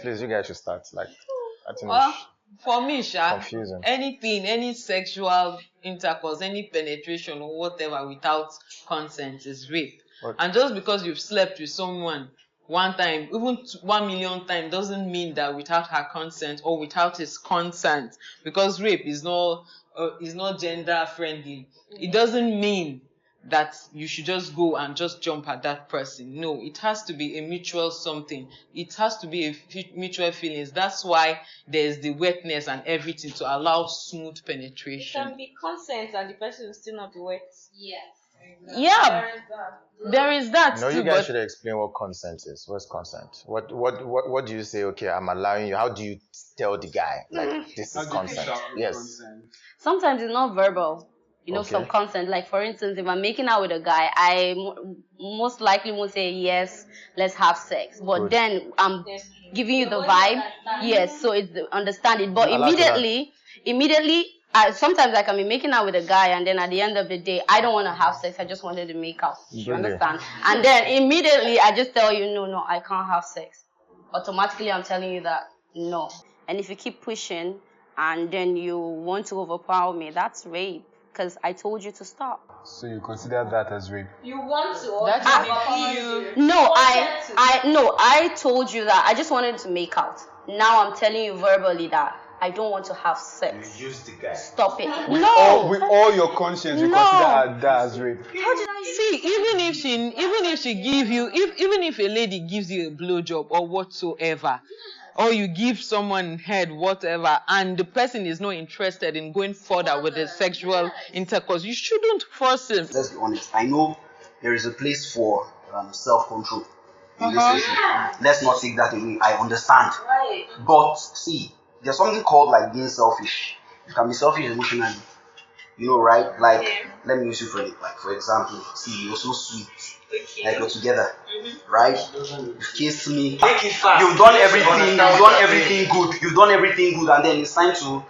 please, you guys should start. Like, I think for me, confusing. Any sexual intercourse, any penetration or whatever without consent is rape. Okay. And just because you've slept with someone one time, even 1 million times, doesn't mean that without her consent or without his consent, because rape is not gender friendly. It doesn't mean that you should just go and just jump at that person. No, it has to be a mutual something. It has to be a mutual feelings. That's why there's the wetness and everything to allow smooth penetration. It can be consent and the person will still not be wet. Yes. Yeah, there is that. No, too, you guys should explain what consent is. What's consent? What do you say? Okay, I'm allowing you. How do you tell the guy like this is consent? Yes. Sometimes it's not verbal. Some consent. Like for instance, if I'm making out with a guy, I most likely won't say yes, let's have sex. But then I'm giving you the vibe. Yes, so it's understanding. But immediately, sometimes I can be making out with a guy, and then at the end of the day, I don't want to have sex. I just wanted to make out. You understand? And then immediately, I just tell you, no, I can't have sex. Automatically, I'm telling you that no. And if you keep pushing, and then you want to overpower me, that's rape. Because I told you to stop. So you consider that as rape? You want to? Or No, I told you that. I just wanted to make out. Now I'm telling you verbally that I don't want to have sex. You use the guy. Stop it. With all your conscience, you consider that as rape. See, even if a lady gives you a blowjob or whatsoever, or you give someone head, whatever, and the person is not interested in going further with the sexual intercourse, you shouldn't force him. Let's be honest. I know there is a place for self-control in this issue. Let's not take that away. I understand. Right. But see, there's something called like being selfish. You can be selfish emotionally. Right? Like, let me use you for example. See, you're so sweet. Okay. Like we're together, right? You've kissed me. You've done everything. You've done everything good, and then it's time to.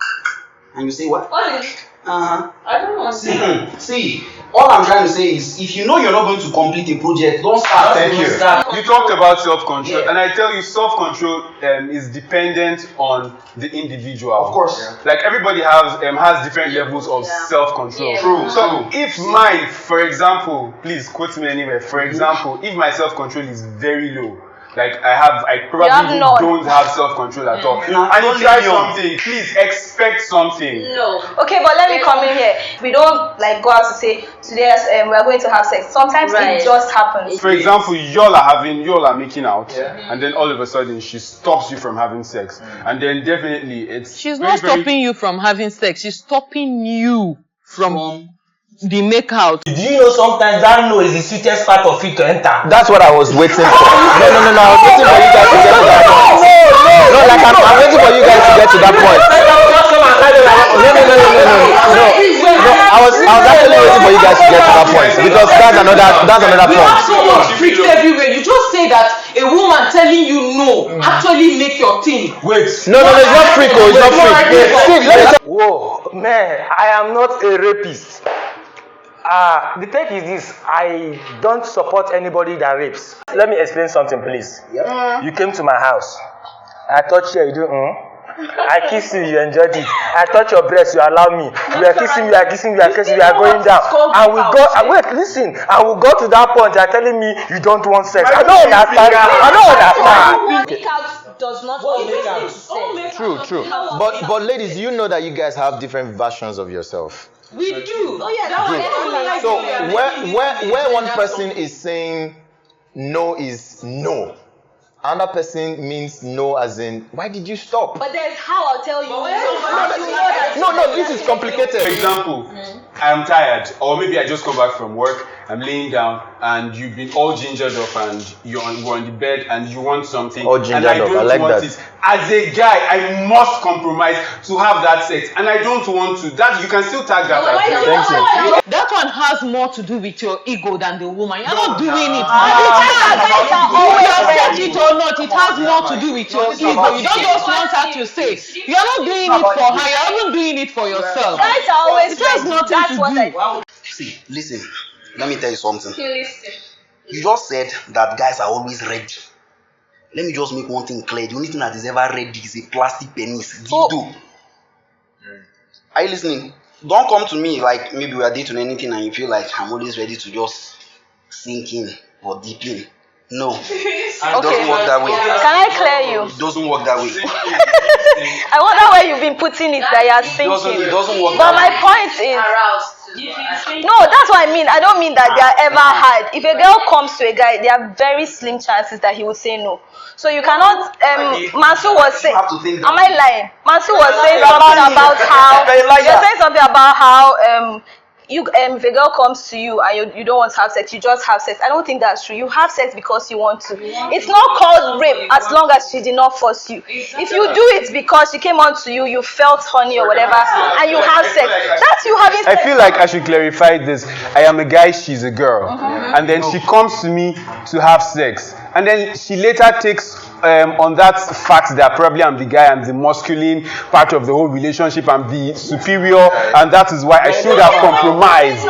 And you say what? I don't know. See, all I'm trying to say is, if you know you're not going to complete a project, don't start. Thank you. You talked about self-control, and I tell you, self-control is dependent on the individual. Of course. Like everybody has different levels of self-control. Yeah. True. So if mine, for example, please quote me anywhere. For example, if my self-control is very low, like I probably don't have self-control at all. And you try something, please expect something. No. Okay, but let me come in here. We don't go out to say today we're going to have sex. Sometimes it just happens. For example, y'all are making out, and then all of a sudden she stops you from having sex, and then definitely she's not stopping you from having sex. She's stopping you from the make out. Do you know sometimes that no is the sweetest part of it to enter? That's what I was waiting for. No. I was waiting for you guys to get to that point. No, like I'm waiting for you guys to get to that point. No. I was actually waiting for you guys to get to that point because that's another point. You have so much freaks everywhere. You just say that a woman telling you no actually make your thing. Wait. No, it's not freak. It's not freak. Whoa, man, I am not a rapist. The thing is this, I don't support anybody that rapes. Let me explain something, please. Yep. You came to my house. I touched you, you do I kissed you, you enjoyed it. I touched your breast, you allow me. We are kissing, we are going down. And we go, wait, listen. And we go to that point, you're telling me you don't want sex. I don't understand. Make out does not always True. But ladies, you know that you guys have different versions of yourself. We do. Oh yeah, So where one person is saying no is no, another person means no as in why did you stop? But there's how I'll tell you. No, this is complicated. For example, I'm tired, or maybe I just come back from work, I'm laying down, and you've been all gingered up, and you're on the bed, and you want something, all gingered and I up. don't I like want that. it. As a guy, I must compromise to have that sex, and I don't want to. That you can still tag that as Thank you. That one has more to do with your ego than the woman. You're not doing it. It accept it or not, it has more to do with your ego. You don't just want her to say. You're not doing it for her, you're even doing it for yourself. Guys are always it has nothing to do. See, listen. Let me tell you something. You just said that guys are always ready. let me just make one thing clear. The only thing that is ever ready is a plastic penis. Dildo. Are you listening? Don't come to me like maybe we are dating or anything and you feel like I'm always ready to just sink in or deep in. No. It doesn't work that way. Can I clear you? It doesn't work that way. I wonder where you've been putting it that you are thinking. It doesn't work But that my way. point is, no, that's what I mean. I don't mean that they are ever hard. If a girl comes to a guy, there are very slim chances that he will say no. So you cannot. Mansu was saying. Am I lying? Mansu was saying something about how. You're saying something about how if a girl comes to you and you don't want to have sex, you just have sex. I don't think that's true. You have sex because you want to. It's not called rape as long as she did not force you. If you do it because she came on to you, you felt horny or whatever, and you have sex, that's you having sex. I feel like I should clarify this. I am a guy, she's a girl. And then she comes to me to have sex. And then she later takes on that fact that probably I'm the guy, I'm the masculine part of the whole relationship, I'm the superior, and that is why I should have compromised.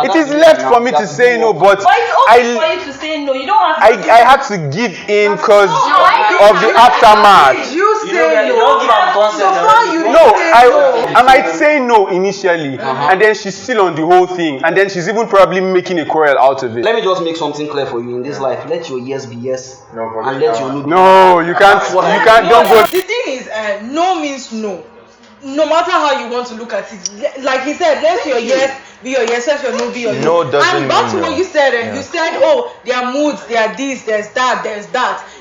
It is left for me to say no, but it's okay for you to say no. You don't have to. I had to give in because of the aftermath. You say no. No, I might say no initially, and then she's still on the whole thing, and then she's even probably making a quarrel out of it. Let me just make something clear for you in this life. Let your yes be yes, and let your no be no. You can't. Don't go. The thing is, no means no. No matter how you want to look at it, like he said, let your yes be your yes, let your no be your no. No doesn't and that's mean what no. you said. You said, oh, there are moods, there are this, there's that.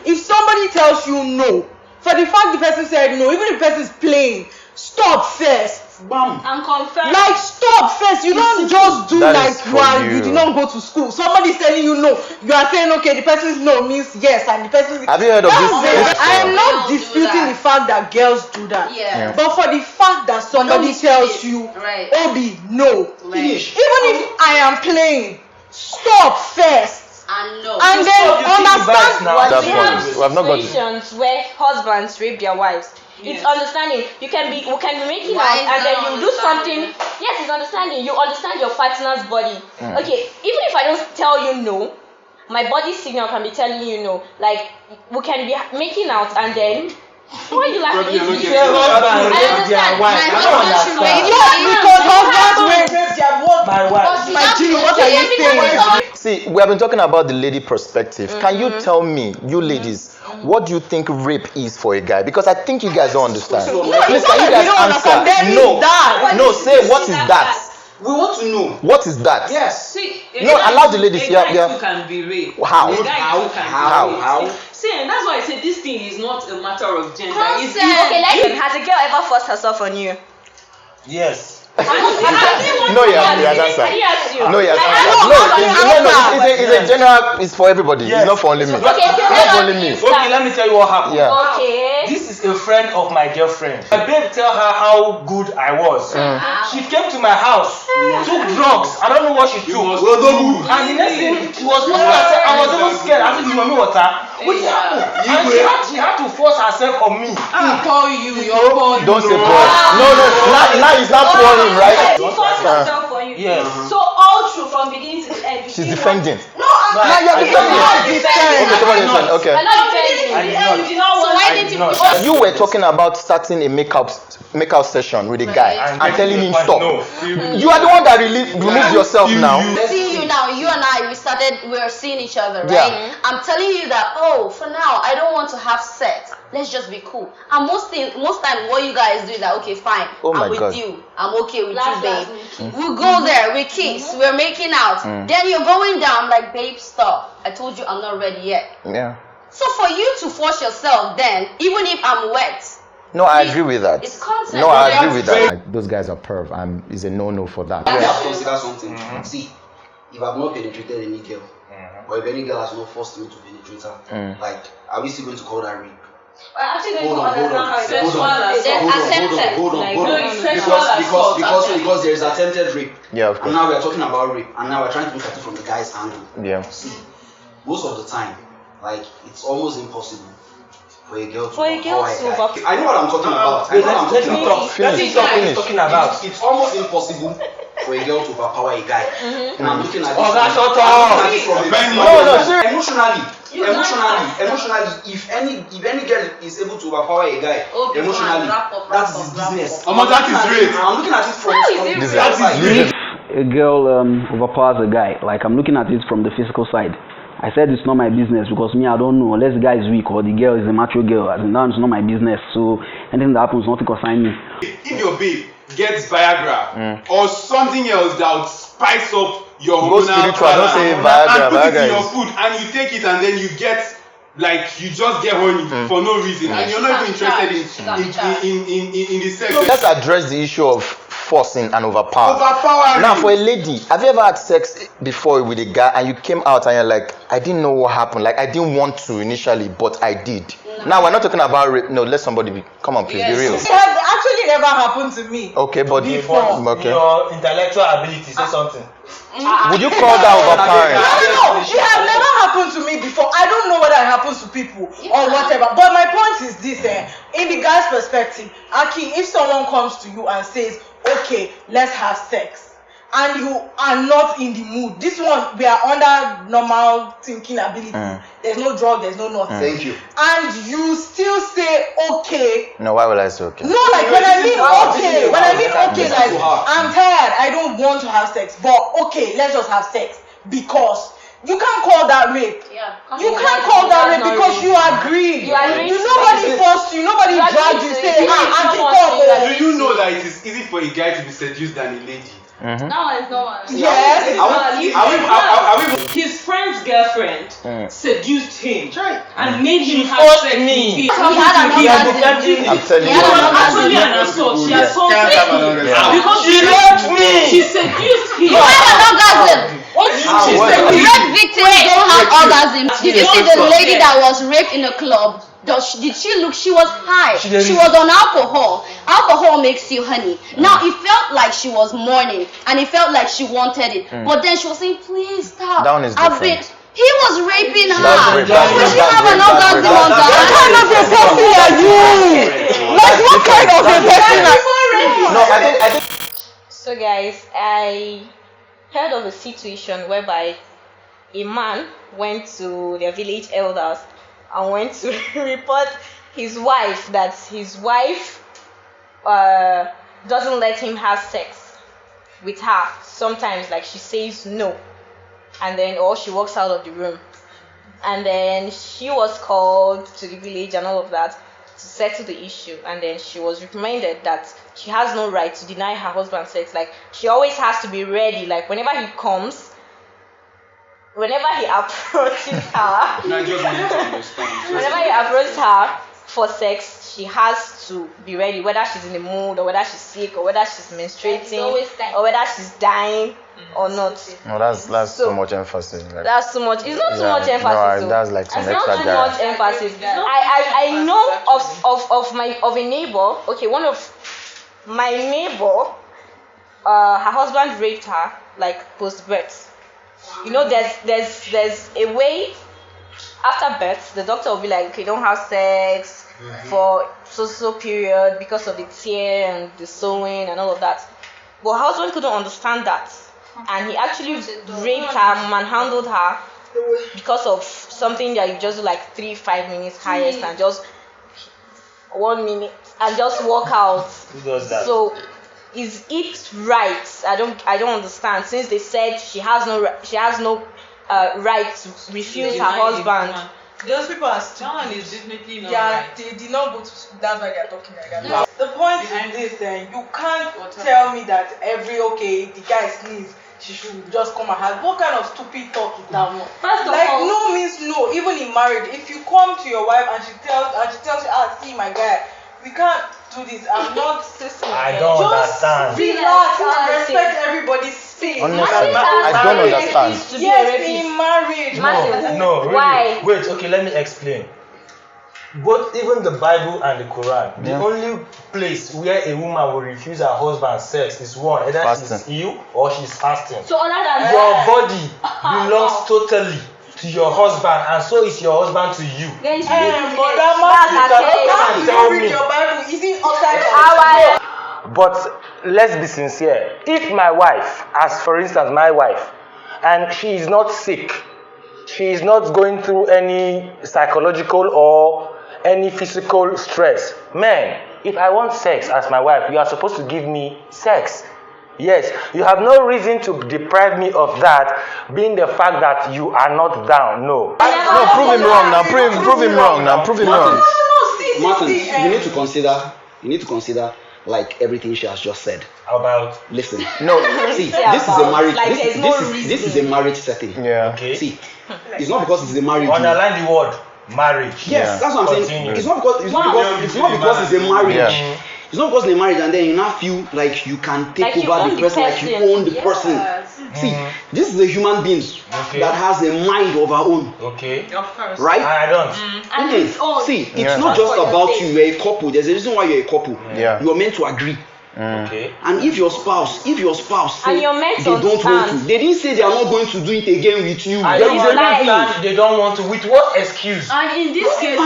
If somebody tells you no, for the fact the person said no, even if the person is playing, stop first. Bam. And confirm. Like stop first. You don't just do That like you did not go to school. Somebody's telling you no. You are saying okay, the person's no means yes, and the person. Have you heard of this? I am not disputing the fact that girls do that. Yeah. But for the fact that somebody tells you, Right. Obi, no. Finish. Even if I am playing, stop first. And no. And then understand That We have point. We have not got to. situations where husbands rape their wives. It's understanding. We can be making out and then you do something. Yes, it's understanding. You understand your partner's body. Okay, even if I don't tell you no, my body signal can be telling you no. Like we can be making out and then why are you laughing? I understand. My husband should rape because husbands rape their wife. My wife. My G, what are you saying? See, we have been talking about the lady perspective. Can you tell me, you ladies, what do you think rape is for a guy? Because I think you guys don't understand. Please, can you guys answer? No, say what is that? We want to know. What is that? Yes. See, No, allow the ladies. A Yeah, guy yeah. too can be raped. How? A guy How? too can How? be raped. How? See, and that's why I say this thing is not a matter of gender. It's Okay, has a girl ever forced herself on you? Yes. No, yeah, that's right. No, yeah, it's a general. It's for everybody. Yes. It's not for only me. Okay, It's not for only me. Okay, let me tell you what happened. Yeah. Okay. This is a friend of my girlfriend. My babe tell her how good I was. She came to my house, took drugs. I don't know what she took. And the next thing, she was looking at her. I was even scared. I said, you know me water. What happened? And she had to force herself on me. Call you, your boy. Don't say boy. No. Now it's not pouring, right? She forced herself on you. Yes. So all through from beginning to the end. She's defending. No, I'm Now you're defending. Okay, somebody I'm not. listen. Okay. I'm not defending. You did not want. So why didn't you? You were talking about starting a make-out session with a guy and telling him stop. No. You are the one that removed yourself now. See you now, you and I, we were seeing each other, right? Yeah. I'm telling you that, for now, I don't want to have sex. Let's just be cool. And most time, what you guys do is that, okay, fine, Oh my I'm with God. you. I'm okay with Last, you, babe. we We go there, we kiss, we're making out. Then you're going down, like, babe, stop. I told you I'm not ready yet. Yeah. So for you to force yourself then, even if I'm wet, No, I agree with that. it's consent. No, I agree with that. Like, those guys are perv, and it's a no for that. I have to consider something. See, if I've not penetrated any girl, or if any girl has not forced me to penetrate her, like, are we still going to call that rape? We're actually going Hold to on. understand how it Sexual goes. assault. Because there is attempted rape. Yeah, of And course. now we are talking about rape, and now we're trying to look at it from the guy's angle. Yeah. See, most of the time, like, it's almost impossible for a girl to For a girl overpower to a guy. overpower- I know what I'm talking about. I know what I'm Let talking me about. talk. Let me talk what he's talking about. It's almost impossible for a girl to overpower a guy. And I'm looking at this. Oh, that's from- shut up. I'm looking at this from a- No, I'm not sure emotionally, if any girl is able to overpower a guy emotionally, that is his business. That is great. I'm looking at it from a girl overpowers a guy. Like, I'm looking at it from the physical side. I said it's not my business because me, I don't know unless the guy is weak or the girl is a macho girl. As in, that is not my business. So anything that happens, nothing concern me. If your babe gets Viagra or something else that would spice up your hormonal balance, don't say Viagra, and put it in your food, and you take it and then you get you just get horny for no reason, and you're not even interested in the sex. Let's address the issue of forcing and overpowering. Now, for a lady, have you ever had sex before with a guy and you came out and you're like, I didn't know what happened, like I didn't want to initially, but I did? No. Now, we're not talking about rape. No, let somebody be. Come on, please, be real. It has actually never happened to me. Okay, but before your intellectual ability, say something. Would you call that overpowering? No, it has never happened to me before. I don't know whether it happens to people or whatever. But my point is this: in the guy's perspective, Aki, if someone comes to you and says, "Okay, let's have sex," and you are not in the mood, this one we are under normal thinking ability. There's no drug, there's no nothing. Thank you. And you still say okay. No, why will I say okay? No, like when I mean okay, like I'm tired, I don't want to have sex, but okay, let's just have sex, because you can't call that rape. Yeah. You can't call that rape because you agreed. Nobody forced you, nobody dragged you, say, I can call. Do you know that it is easy for a guy to be seduced than a lady? No one. Yes. His friend's girlfriend seduced him and made him have sex with He him. had an orgasm. I'm telling It was actually an assault. She assaulted him because she loved me. She seduced him. You had an orgasm. She seduced Rape victims don't have orgasms. Did you see the lady that was raped in a club? Did she look? She was high. She was on alcohol. Alcohol makes you honey. Now it felt like she was mourning, and it felt like she wanted it. But then she was saying, "Please stop." That one is different. He was raping her. That's rape. Will she have an orgasm on that? What kind of a person are you? Like what kind of a person are you? No, I think. So guys, I heard of a situation whereby a man went to their village elders and went to report his wife that his wife doesn't let him have sex with her. Sometimes, like, she says no, and then or she walks out of the room, and then she was called to the village and all of that to settle the issue, and then she was reminded that she has no right to deny her husband sex. Like, she always has to be ready, like whenever he comes, whenever he approaches her, whenever he approaches her for sex, she has to be ready, whether she's in the mood or whether she's sick or whether she's menstruating or whether she's dying or not. No, that's too much emphasis. Like, that's too much. It's not too much emphasis. No, that's like some it's extra not too much emphasis. I know of a neighbor. Okay, one of my neighbor, her husband raped her like post birth. You know, there's a way after birth, the doctor will be like, okay, don't have sex for so period because of the tear and the sewing and all of that. But her husband couldn't understand that, and he actually raped her, manhandled her because of something that you just do like 3-5 minutes highest and just 1 minute and just walk out. Who does that? So is it right? I don't understand. Since they said she has no right to refuse her husband. Those people are Someone is definitely not right. They did not go to school. That's why they are talking like that. No. The point is this: you can't tell me that the guy sneeze, she should just come and have. What kind of stupid talk is that one? First of like all, no means no. Even in marriage, if you come to your wife and she tells you, see my guy, we can't do this. I'm not. I don't understand. Relax and respect everybody's space. Honestly, I don't understand. Yes, in marriage. No, really. Why? Wait, okay, let me explain. Both even the Bible and the Quran, the only place where a woman will refuse her husband sex is one, either she's ill or she's fasting. So other than your body belongs totally to your husband, and so is your husband to you. But that man, tell me. Read your Bible. Is it upside down? But let's be sincere. If my wife, as for instance my wife, and she is not sick, she is not going through any psychological or any physical stress. Man, if I want sex as my wife, you are supposed to give me sex. Yes, you have no reason to deprive me of that, being the fact that you are not down. No. No, prove him wrong now. Prove him wrong now. Prove him wrong. Martin, you need to consider like everything she has just said. How about? Listen, no, see, this is a marriage. Like, this is a marriage setting. Yeah. Okay. See, it's not because it's a marriage. Underline the word marriage. Yes, that's what I'm saying. It's not because it's a marriage. Yeah. It's not because it's a marriage and then you now feel like you can take over the person, like you own the person. See, this is a human being that has a mind of her own. Okay. Of course. Right? I don't. See, it's not just about you. You're a couple. There's a reason why you're a couple. Yeah. You're meant to agree. Okay. And if your spouse say And you're meant they to don't want to, understand. they didn't say they are not going to do it again with you. I There don't is a reason. understand. They don't want to. With what excuse? And in this case,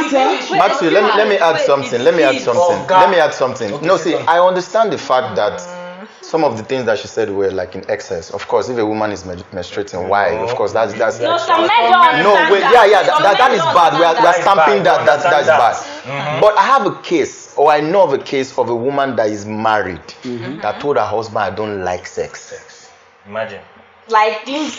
Maxwell, let me add something. Let me add something. No, see, I understand the fact that some of the things that she said were like in excess. Of course, if a woman is menstruating, why? Of course, that's No, some men don't understand that is bad. We are stamping that is bad. But I have a case, or I know of a case of a woman that is married that told her husband, "I don't like sex." Imagine. Like didn't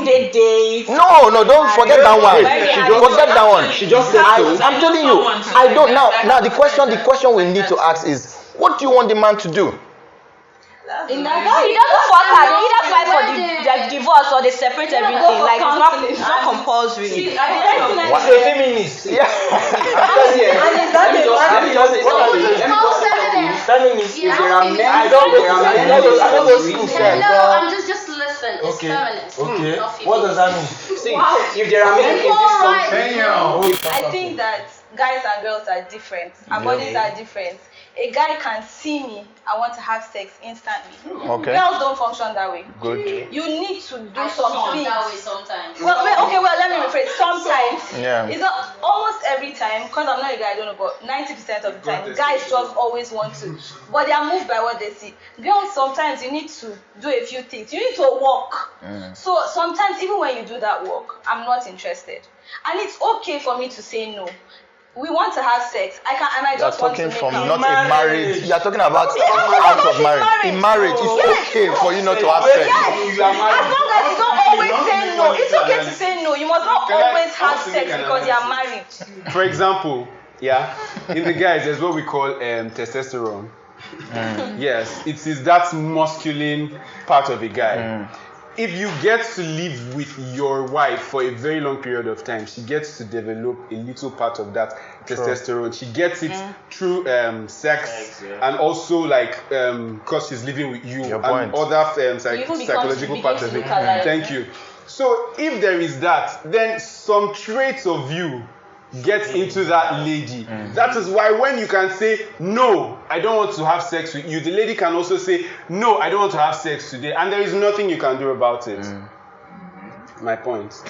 they date? No, don't forget that one. Forget that one. She just said so. I'm telling you, I don't now. The question we need to ask is, what do you want the man to do? He doesn't fuck her. They either fight for the divorce or they separate everything. Like it's not compulsory. What's a feminist? Yeah. Feminist. I don't go school. Hello, I'm just listen. It's feminist. Okay. Not feminist. What does that mean? See, if there are men in this country, I think that guys and girls are different. Our bodies are different. A guy can see me, I want to have sex instantly. Okay. Girls don't function that way. Good. You need to do Function something. that way sometimes. Well, let me rephrase. Sometimes, Yeah. it's not almost every time, because I'm not a guy, I don't know, but 90% of the time, guys just always want to, but they are moved by what they see. Girls, sometimes you need to do a few things. You need to walk. So sometimes, even when you do that work, I'm not interested. And it's okay for me to say no. We want to have sex. I just want to make from out. not a marriage. You are talking about out of marriage. In marriage, it's okay for you not to have sex. Yes. As long as you don't always say no, it's okay to say no. You must not always have sex because you are married. For example, in the guys, there's what we call testosterone. Yes, it is that masculine part of a guy. If you get to live with your wife for a very long period of time, she gets to develop a little part of that testosterone. She gets it through sex and also like because she's living with you and other psychological parts of it. Thank you. So if there is that, then some traits of you get into that lady. That is why when you can say, no, I don't want to have sex with you, the lady can also say, no, I don't want to have sex today, and there is nothing you can do about it. My point.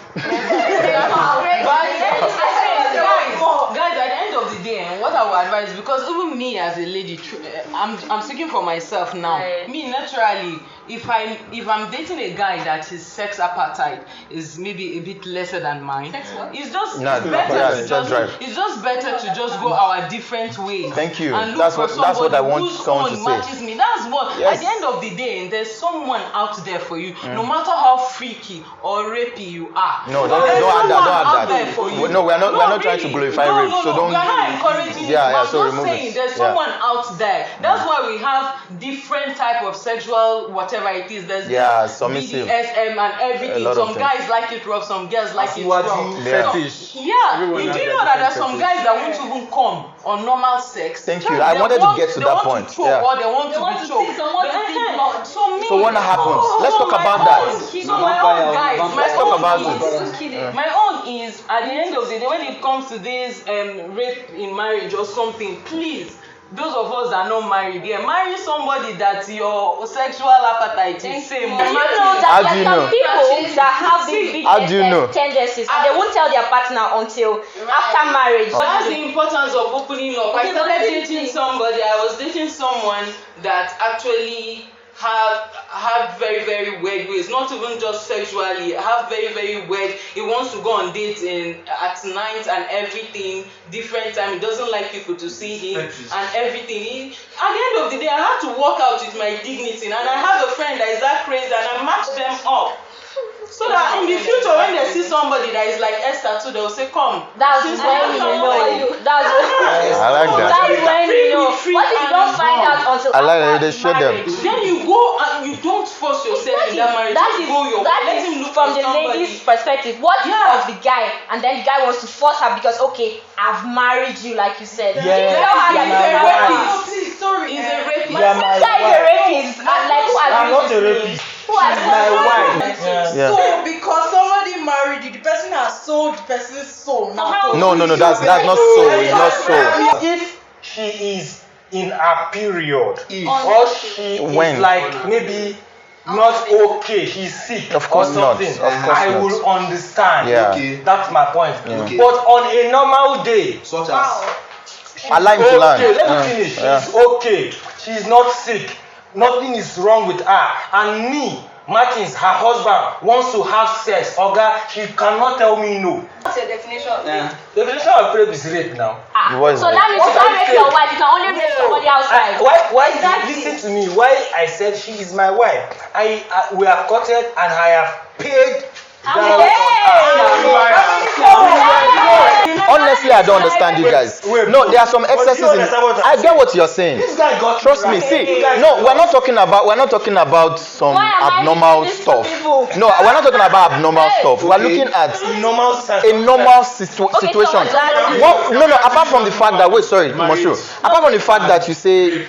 Guys, at the end of the day, what I would advise, because even me as a lady, I'm speaking for myself now. Me naturally, if I'm dating a guy that his sex appetite is maybe a bit lesser than mine, it's just better to just go our different ways. Thank you. And look That's for what I want whose someone to own say. matches me. That's what. At the end of the day, there's someone out there for you, no matter how freaky or rapey you are. No, don't add that. No, we're not trying to glorify rape. So don't. We're not encouraging it. I'm just saying there's someone out there. That's why we have different type of sexual whatever it is. There's submissive. BDSM and everything. Some guys like it rough, some girls like it rough. Fetish. Yeah, you do know that there's some guys that won't even come on normal sex. Thank you. I wanted to get to that point. Or they want to be choked. So what happens? Let's talk about that. So my own guys, my own is at the end of the day when it comes to this rape in marriage or something, please. Those of us that are not married, marry somebody that your sexual appetite is same. You know that there are some people that have these tendencies and they won't tell their partner until after marriage. But that's the importance of opening up. I started dating somebody, I was dating someone that actually have very, very weird ways, not even just sexually, have very, very weird. He wants to go on dates at night and everything, different time. He doesn't like people to see him and everything. At the end of the day, I have to walk out with my dignity, and I have a friend that is that crazy, and I match them up. So that in the future, when they see somebody that is like Esther too, they'll say, come. That's when you know. That's when I like that. That's when you know. What if you don't find out until I like that after they show them. Then you go and you don't force yourself in that marriage. That is from the lady's perspective. What of the guy? And then the guy wants to force her because, okay, I've married you, like you said. He's a rapist. Sorry, he's a rapist. But this guy is a rapist. Like, who I'm not a agrees with me? rapist. Who has My wife. Yeah. So because somebody married you, the person has sold the person's soul. Now, No, that's not so. It's not so. If she is in a period, or she When? is like maybe not okay, she's sick Of course or not. something, Of course I not. will understand. Yeah. Okay. That's my point. Okay. But on a normal day, Such as Allow him to learn. okay, let me finish. She's okay. She's not sick. Nothing is wrong with her. And me, Martins, her husband, wants to have sex. Oga, she cannot tell me no. What's your definition of it? The definition of rape is rape now. What is So it? that means you can't rape your wife. You can only rape somebody outside. Why Exactly. listen to me? Why I said she is my wife? We are courted and I have paid down Honestly, I don't understand you guys. No, there are some excesses in. I get what you're saying. This guy got Trust me. See, no, we're not talking about some Why am I abnormal listening to stuff. people? No, we're not talking about abnormal stuff. We're looking at normal a normal situation. No, apart from the fact that Moshu, apart from the fact that you say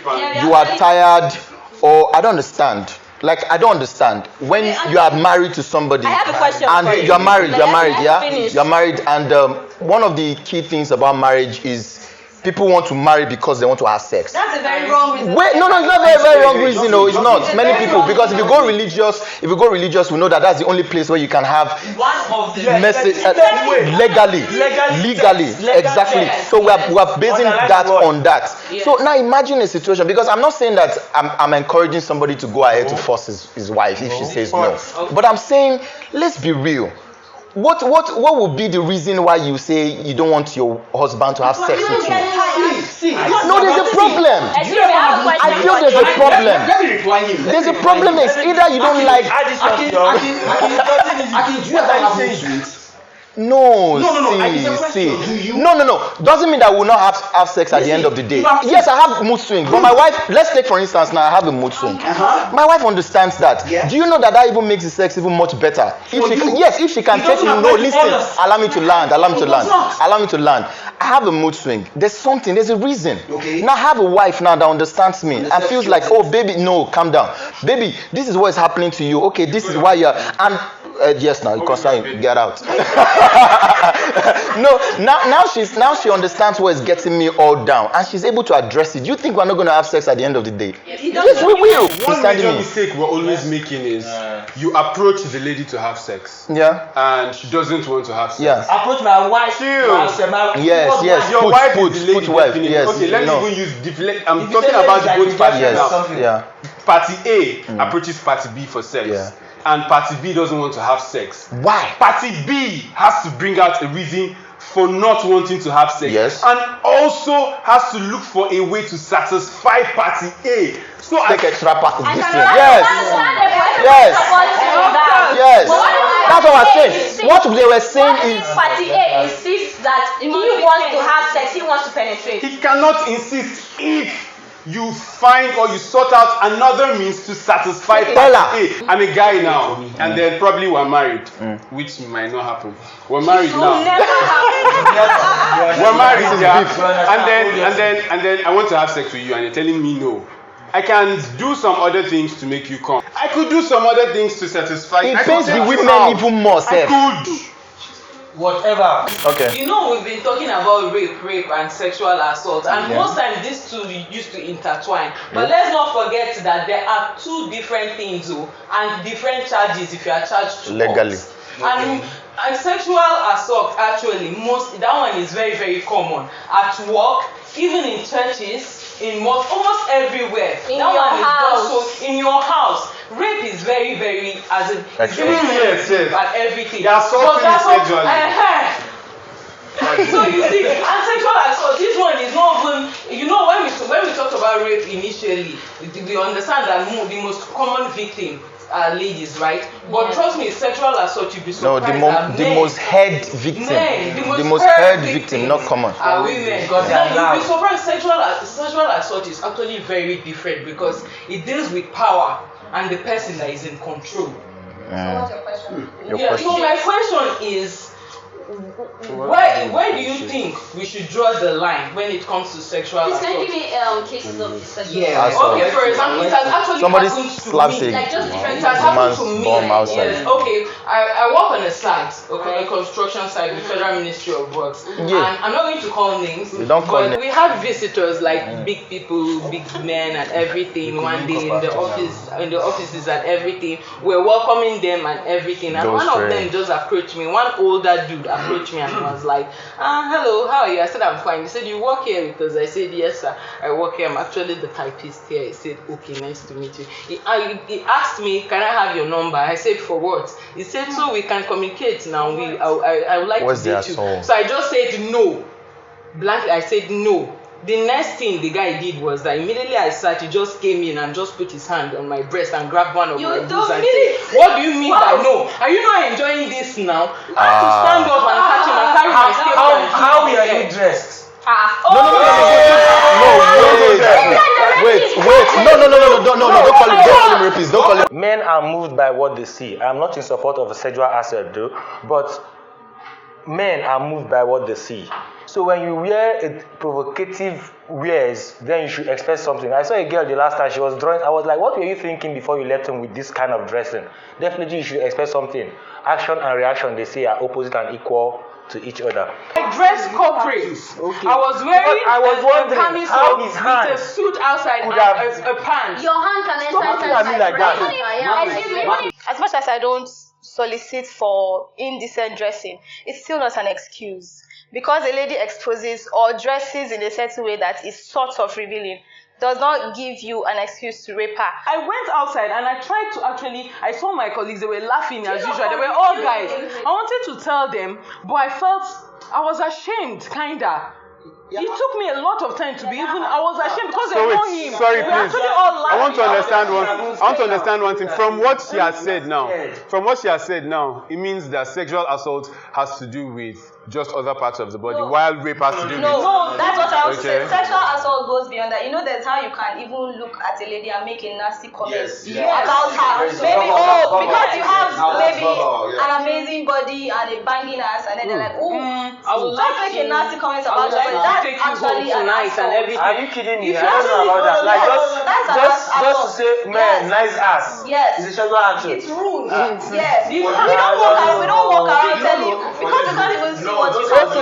you are tired, or I don't understand. Like, I don't understand. When you are married to somebody, I have a question. and you're married, yeah? Finish. You're married, and one of the key things about marriage is people want to marry because they want to have sex. That's a very wrong reason. Wait, no, it's not very, very wrong reason. No, it's not. Many people, because if you go religious, we know that that's the only place where you can have One of the message legally, exactly. So we are basing that on that. So now imagine a situation, because I'm not saying that I'm encouraging somebody to go ahead to force his wife if she says no, but I'm saying let's be real. What would be the reason why you say you don't want your husband to have sex with you? No, there's a problem. I feel there's a problem. Let me reply him. There's a problem. Is either you don't like. Do you ever have mood swings? No. See. Do you? No. Doesn't mean that we will not have sex at the end of the day. Yes, I have mood swings, but my wife. Let's take for instance now. I have a mood swing. My wife understands that. Yeah. Do you know that even makes the sex even much better? If she can take me. No, listen. Allow me to land. I have a mood swing. There's a reason. Okay. Now I have a wife now that understands me and feels like, oh baby, no, calm down, baby. This is what is happening to you. Okay, this is why you're and. Yes, now you can get out. No, now she understands what is getting me all down, and she's able to address it. Do you think we're not going to have sex at the end of the day? Yes, we will. One major mistake we're always making is you approach the lady to have sex. Yeah. And she doesn't want to have sex. Yeah. approach my wife. Yes. Your wife Put is the lady wife. defining. Yes. Okay, let No. me even use I'm talking about the both parties Yes. now. Yeah. Party A approaches party B for sex. Yeah. And party B doesn't want to have sex. Why? Party B has to bring out a reason for not wanting to have sex. Yes. And also has to look for a way to satisfy party A. So Take extra part of this thing. Yes. That's what I'm saying. What they were saying is. Party A insists that he wants to have sex, he wants to penetrate. he cannot insist if you find or you sort out another means to satisfy party A. I'm a guy now, and then probably we're married, which might not happen. We're married now. We're married, yeah. And then I want to have sex with you, and you're telling me no. I can do some other things to make you come. I could do some other things to satisfy. It pains the women even more, sir. I could. Whatever. Okay. You know, we've been talking about rape and sexual assault, and most times these two used to intertwine. But let's not forget that there are two different things, and different charges if you are charged to Legally. court. And sexual assault, actually, that one is very, very common at work, even in churches. in almost everywhere. In That your one is house. just so in your house. Rape is very, very as in it's very Yes, yes. and everything. They are assaulting you sexually. So you see, and sexual assault, this one is not even, you know, when we talked about rape initially, we understand that the most common victim are ladies, right? But trust me, sexual assault, you'll be surprised. No, the most heard victim. The most heard victim, not common. Are women. You'll be surprised. Sexual assault is actually very different because it deals with power and the person that is in control. So what's your question? So my question is, where do you think we should draw the line when it comes to sexual assault? Can you give me cases of sexual assault? Okay, for example, it has actually somebody happened slaps to me. a Like just different. It has happened to me. Yes. Okay, I work on a site, a construction site with Federal Ministry of Works. Yeah. And I'm not going to call names. You don't call names. We had visitors like big people, big men and everything one day in the offices and everything. We're welcoming them and everything. And one of them just approached me. One older dude approached me and was like, hello, how are you? I said, I'm fine. He said, you work here? Because I said, yes, sir. I work here. I'm actually the typist here. He said, okay, nice to meet you. He asked me, can I have your number? I said, for what? He said, so we can communicate now. I would like to date you. So I just said no. Blankly, I said no. The next thing the guy did was that immediately I sat, he just came in and just put his hand on my breast and grabbed one of my boobs and said, what do you mean by no? Are you not enjoying this now? I have to stand up and catch him and carry my skirt. How are you dressed? No, don't call him rapist. Don't call him. Men are moved by what they see. I'm not in support of a sexual assault though, but men are moved by what they see. So when you wear a provocative wears, then you should expect something. I saw a girl the last time, she was drawing. I was like, what were you thinking before you left him with this kind of dressing? Definitely you should expect something. Action and reaction, they say, are opposite and equal to each other. I dressed corporate. Okay. I was wearing wondering how his hand with a suit outside and a pants. Your hand can enter inside like that. As much as I don't solicit for indecent dressing, it's still not an excuse. Because a lady exposes or dresses in a certain way that is sort of revealing, does not give you an excuse to rape her. I went outside and I tried to I saw my colleagues, they were laughing as usual. They were all guys. I wanted to tell them, but I felt I was ashamed, kinda. It took me a lot of time to be I was ashamed because they know him. Sorry, please. I want to understand one thing. From what she has said now, it means that sexual assault has to do with just other parts of the body, while rape has to do with... No, that's what I was saying. Sexual assault goes beyond that. You know, there's how you can even look at a lady and make a nasty comment about her. Maybe, because you have maybe an amazing body and a banging ass, and then they're like, just make a nasty comment about her. That's actually an assault. Are you kidding me? I don't know about that. Like, just to say, man, nice ass. Yes. It's a sexual assault. It's rude. Yes. We don't walk around telling you, because you can't even see what you can do.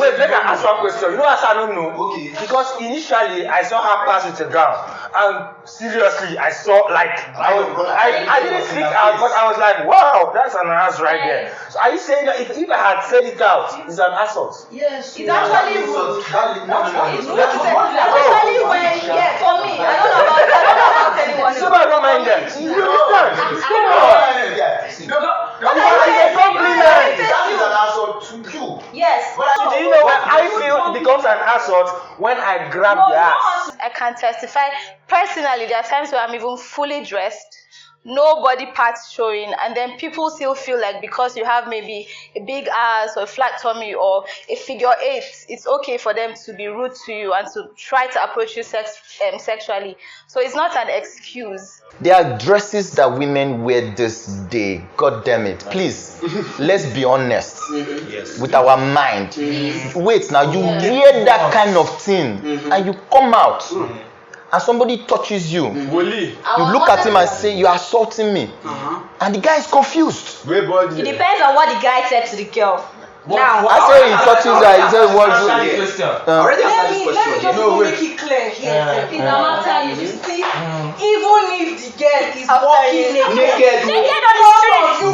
Wait, let me ask one question. You know, as I don't know, because initially I saw her pass with a gown, and seriously, I saw I didn't freak out, but I was like, wow, that's an ass right there. So are you saying that if I had said it out, it's an assault? Yes. It's actually rude. It's rude. Especially when, for me, I don't know about anyone. So I don't mind them. You That is an assault to you. Yes. So do you know what I feel it becomes an assault when I grab the ass? I can testify personally. There are times where I'm even fully dressed, no body parts showing, and then people still feel like because you have maybe a big ass or a flat tummy or a figure 8, it's okay for them to be rude to you and to try to approach you sexually. So it's not an excuse. There are dresses that women wear this day. God damn it. Please, let's be honest with our mind. Wait, now you wear that kind of thing and you come out. And somebody touches you, you look at him and say, you are assaulting me. And the guy is confused. It depends on what the guy said to the girl. Now, I say he touches her, he says, what do you Let me just make it clear here. In a matter, you see, even if the girl is walking naked,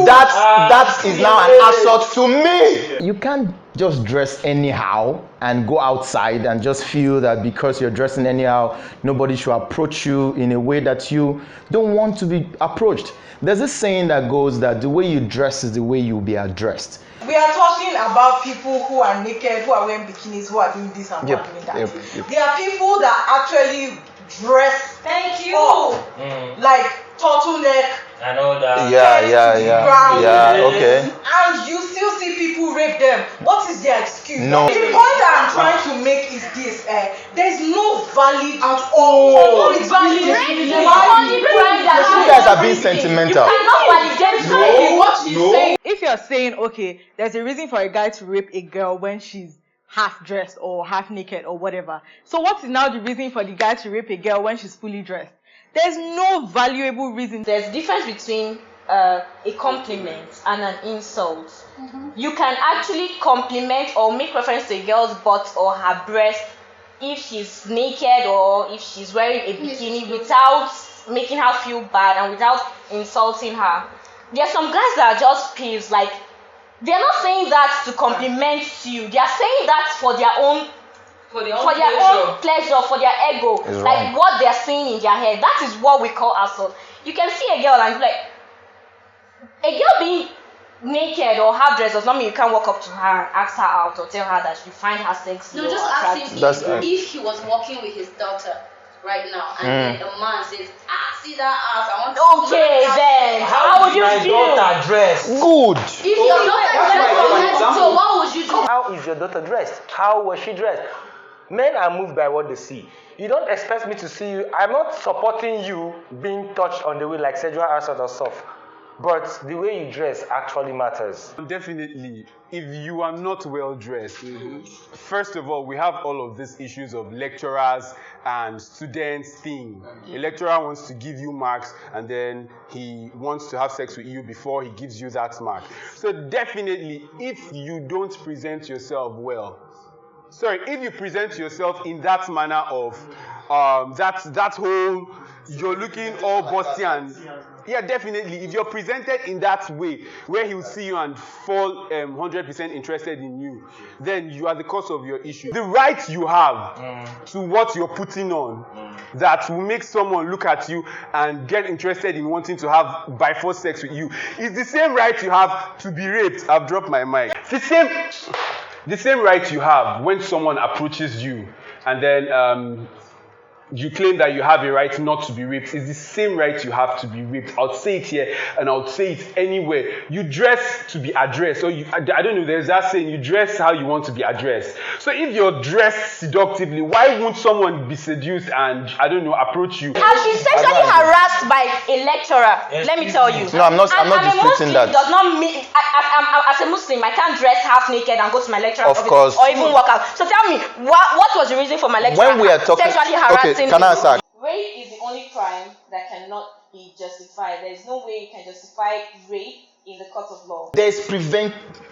that is now an assault to me. You can't just dress anyhow and go outside and just feel that because you're dressing anyhow, nobody should approach you in a way that you don't want to be approached. There's this saying that goes that the way you dress is the way you'll be addressed. We are talking about people who are naked, who are wearing bikinis, who are doing this and doing that. Yep. There are people that actually dress like turtleneck. I know that. Yeah, okay. And you still see people rape them. What is their excuse? No. The point that I'm trying to make is this: there's no valid at all. It's valid. You guys are being sentimental. If you're saying, okay, there's a reason for a guy to rape a girl when she's half dressed or half naked or whatever. So what is now the reason for the guy to rape a girl when she's fully dressed? There's no valuable reason. There's a difference between a compliment and an insult. You can actually compliment or make reference to a girl's butt or her breast if she's naked or if she's wearing a bikini without making her feel bad and without insulting her. There are some guys that are just peeves, like they're not saying that to compliment you. They are saying that for their own pleasure, for their ego, it's like wrong. what they're seeing in their head. That is what we call assault. You can see a girl and be like, a girl being naked or half dressed does not mean you can't walk up to her and ask her out or tell her that you find her sexy. No, just ask him if he was walking with his daughter right now and then the man says, see that ass, I want to. Okay, then how would you feel? Daughter dressed? Good. If your daughter dressed, so what would you do? How is your daughter dressed? How was she dressed? Men are moved by what they see. You don't expect me to see you. I'm not supporting you being touched on the way like sexual assault or stuff. But the way you dress actually matters. Definitely, if you are not well dressed, first of all, we have all of these issues of lecturers and students thing. A lecturer wants to give you marks and then he wants to have sex with you before he gives you that mark. So definitely, if you don't present yourself well, if you present yourself in that manner of that whole, you're looking all busty and yeah, definitely. If you're presented in that way, where he'll see you and fall 100% interested in you, then you are the cause of your issue. The right you have to what you're putting on that will make someone look at you and get interested in wanting to have by force sex with you is the same right you have to be raped. I've dropped my mic. The same right you have when someone approaches you and then you claim that you have a right not to be raped. It's the same right you have to be raped. I'll say it here and I'll say it anywhere. You dress to be addressed. So I don't know, there's that saying, you dress how you want to be addressed. So if you're dressed seductively, why won't someone be seduced and, I don't know, approach you? I've been sexually harassed by a lecturer. Let me tell you. No, I'm not disputing that. Does not mean, as a Muslim, I can't dress half naked and go to my lecturer's office or even walk out. So tell me, what was the reason for my lecturer when we are talking, sexually harassing? Okay, can I answer? Rape is the only crime that cannot be justified. There is no way you can justify rape in the court of law. There is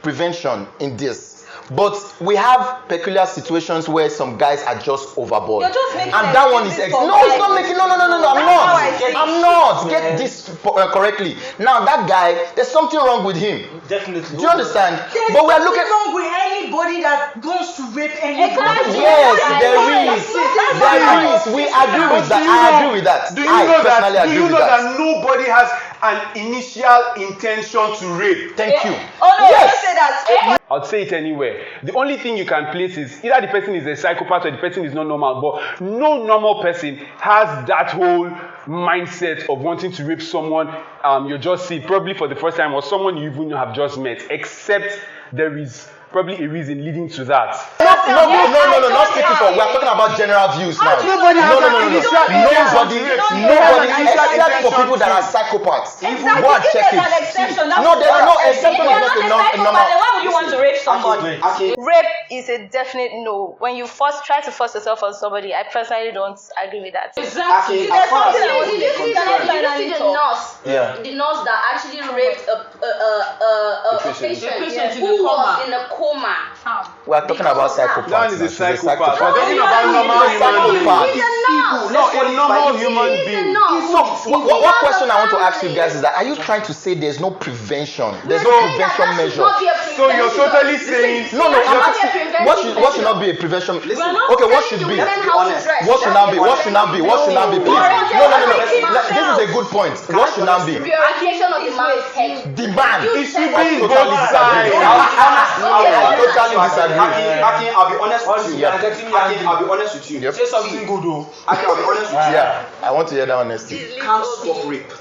prevention in this. But we have peculiar situations where some guys are just overboard. You're just making and that one is no, it's not making no, I'm not. Get this correctly. Now that guy, there's something wrong with him. Definitely. Do you understand? There's but we are looking wrong with anybody that goes to rape anybody. Yes, there is. We agree with that. I agree with that. Do you know that nobody has an initial intention to rape? Thank you. Oh no, yes. don't say that. I'll say it anywhere. The only thing you can place is either the person is a psychopath or the person is not normal. But no normal person has that whole mindset of wanting to rape someone you just see probably for the first time or someone you even have just met, except there is probably a reason leading to that. No, not speaking for. We are talking about general views now. Nobody, except for people that are psychopaths. Exactly. Go and check it. No, there are no exception. Why would you want to rape somebody? Rape is a definite no. When you try to force yourself on somebody, I personally don't agree with that. Exactly. Did you see the nurse? Yeah. The nurse that actually raped a patient who was in a coma. We are talking about psychopaths. That is a psychopath. We're talking about normal human beings. enough. No, a normal human being. What question I want to ask you guys is that are you trying to say there's no prevention? There's no prevention measure. So you're totally saying no. I'm asking what should not be a prevention? Okay, what should be? What should not be? What should not be? What should not be? Please. No. This is a good point. What should not be? Purification of the man's head. The man. It should be both sides. I totally disagree. Akin, I'll be honest with you. I'll be honest with you. Yep. Say something good though. Akin, I'll be honest with you. Yeah, I want to hear that honesty. You can't stop rape.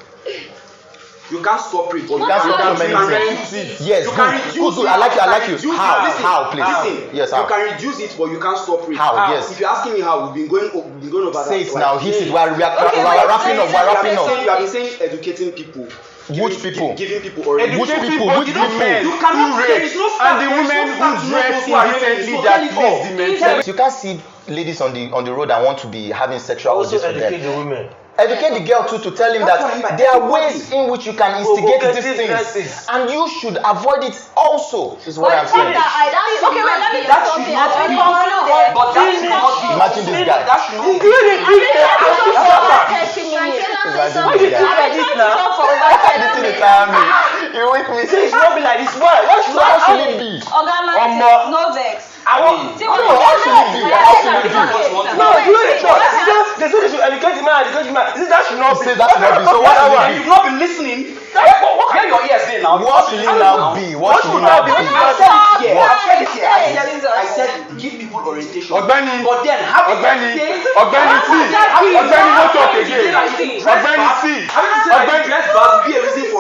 You can't stop rape, but You can't stop so many things. Yes, good. I like you. How, please? Listen, yes, how? You can reduce it, but you can't stop rape. How? Yes. If you're asking me how, we've been going over that. Say it now. Hit it. We're wrapping up. We're wrapping up. You have been saying educating people. Which people? Giving people already. Which people? You cannot rape. And the women who dress indecently that please the men. You can't see ladies on the road that want to be having sexual Also orgies with them. educate the women. Educate the girl too to tell him that there are ways in which you can instigate these things, and you should avoid it also. Is what I'm saying. Okay, wait, let me tell something. As we conclude, But that should not be. Imagine this guy. That should not be. Imagine this guy. This is the time. You with me? Say it should not be like this. Why? Why should How should it be? no vex. How should it be? No, you ain't just. They say they should educate the man, educate the man. That should not be. Say that should not be. So what should it be? You've not been listening. Where your ears there now? What should it now be? What should it now be? I said give people orientation. Ọ̀gbẹ́ni, But then have Ọ̀gbẹ́ni no talk again. Ọ̀gbẹ́ni see.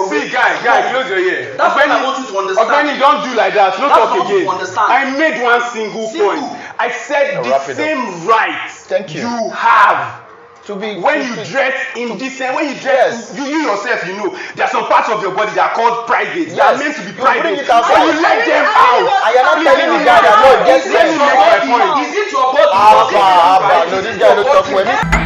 See guy, close your ear. That's what I want you to understand. Ọ̀gbẹ́ni don't do like that. No That's talk what you again. understand. I made one single point. I said the same rights you have. To be When you dress indecent, when you dress, you yourself, you know, there are some parts of your body that are called private. They are meant to be private. So you let them out. I am not telling the guy that no, it gets Let me make my point. Is it your body? Abba, no, this guy don't talk for me.